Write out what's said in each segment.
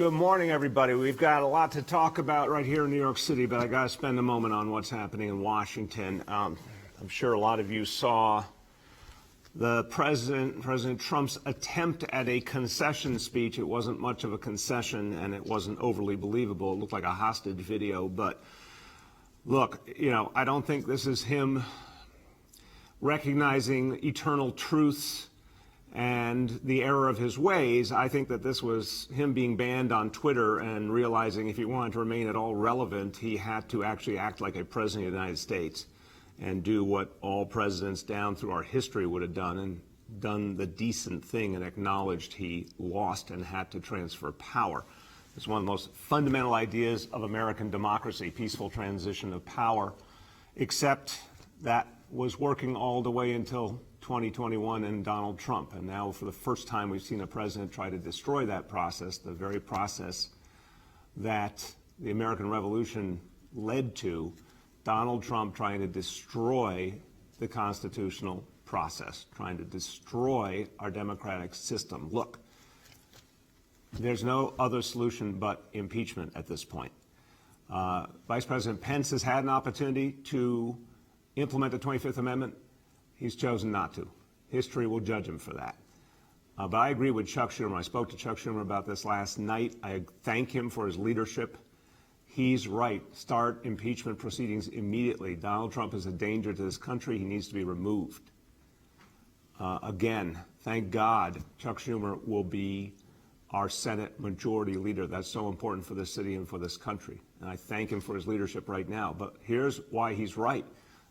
Good morning, everybody. We've got a lot to talk about right here in New York City, but I got to spend a moment on what's happening in Washington. I'm sure a lot of you saw the President Trump's attempt at a concession speech. It wasn't much of a concession, and it wasn't overly believable. It looked like a hostage video. But look, I don't think this is him recognizing eternal truths and the error of his ways. I think that this was him being banned on Twitter and realizing if he wanted to remain at all relevant, he had to actually act like a president of the United States and do what all presidents down through our history would have done, and done the decent thing and acknowledged he lost and had to transfer power. It's one of the most fundamental ideas of American democracy, peaceful transition of power, except that was working all the way until 2021 and Donald Trump. And now for the first time we've seen a president try to destroy that process, the very process that the American Revolution led to. Donald Trump trying to destroy the constitutional process, trying to destroy our democratic system. Look, there's no other solution but impeachment at this point. Vice President Pence has had an opportunity to implement the 25th Amendment. He's chosen not to. History will judge him for that. But I agree with Chuck Schumer. I spoke to Chuck Schumer about this last night. I thank him for his leadership. He's right. Start impeachment proceedings immediately. Donald Trump is a danger to this country. He needs to be removed. Again, thank God Chuck Schumer will be our Senate Majority Leader. That's so important for this city and for this country. And I thank him for his leadership right now. But here's why he's right.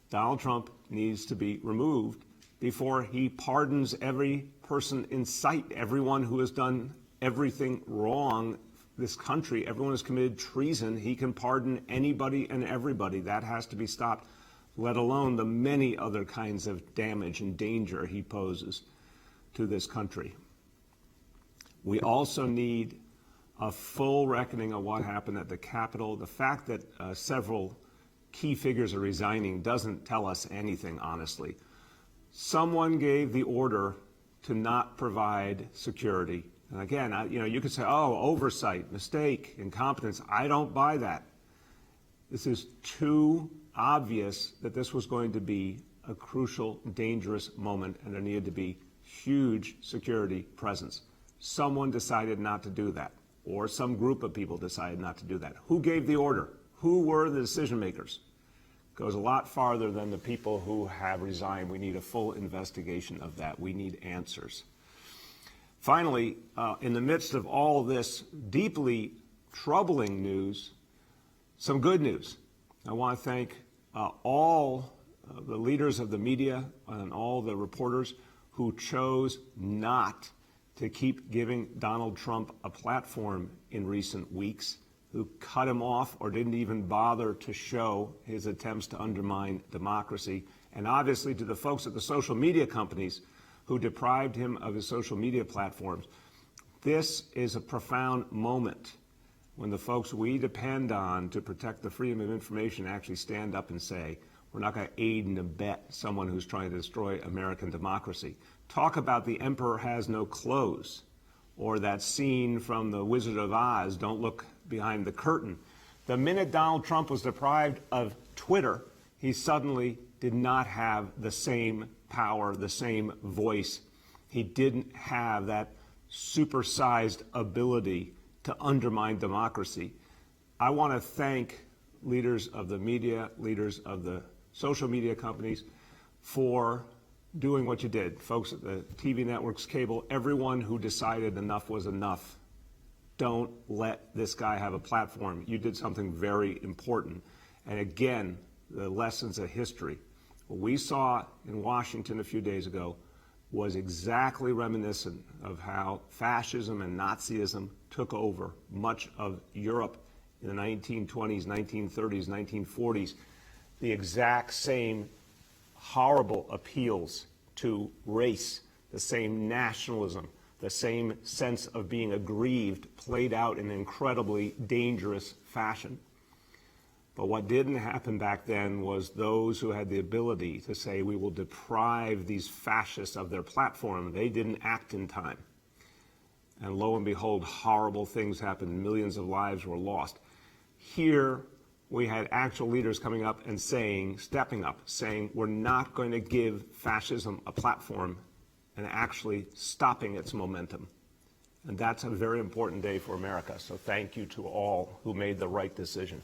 Donald Trump needs to be removed before he pardons every person in sight, everyone who has done everything wrong. This country, everyone has committed treason. He can pardon anybody and everybody. That has to be stopped, let alone the many other kinds of damage and danger he poses to this country. We also need a full reckoning of what happened at the Capitol. The fact that several key figures are resigning doesn't tell us anything, honestly. Someone gave the order to not provide security. And again, you could say, oh, oversight, mistake, incompetence. I don't buy that. This is too obvious that this was going to be a crucial, dangerous moment, and there needed to be huge security presence. Someone decided not to do that, or some group of people decided not to do that. Who gave the order? Who were the decision makers? Goes a lot farther than the people who have resigned. We need a full investigation of that. We need answers. Finally, in the midst of all this deeply troubling news, some good news. I want to thank all the leaders of the media and all the reporters who chose not to keep giving Donald Trump a platform in recent weeks, who cut him off or didn't even bother to show his attempts to undermine democracy. And obviously to the folks at the social media companies who deprived him of his social media platforms. This is a profound moment when the folks we depend on to protect the freedom of information actually stand up and say, we're not going to aid and abet someone who's trying to destroy American democracy. Talk about the emperor has no clothes, or that scene from The Wizard of Oz, don't look behind the curtain. The minute Donald Trump was deprived of Twitter, he suddenly did not have the same power, the same voice. He didn't have that supersized ability to undermine democracy. I want to thank leaders of the media, leaders of the social media companies for doing what you did. Folks at the TV networks, cable, everyone who decided enough was enough. Don't let this guy have a platform. You did something very important. And again, the lessons of history. What we saw in Washington a few days ago was exactly reminiscent of how fascism and Nazism took over much of Europe in the 1920s, 1930s, 1940s. The exact same horrible appeals to race, the same nationalism, the same sense of being aggrieved played out in an incredibly dangerous fashion. But what didn't happen back then was those who had the ability to say, we will deprive these fascists of their platform. They didn't act in time. And lo and behold, horrible things happened. Millions of lives were lost. Here, we had actual leaders coming up and stepping up, saying, we're not going to give fascism a platform, and actually stopping its momentum. And that's a very important day for America. So thank you to all who made the right decision.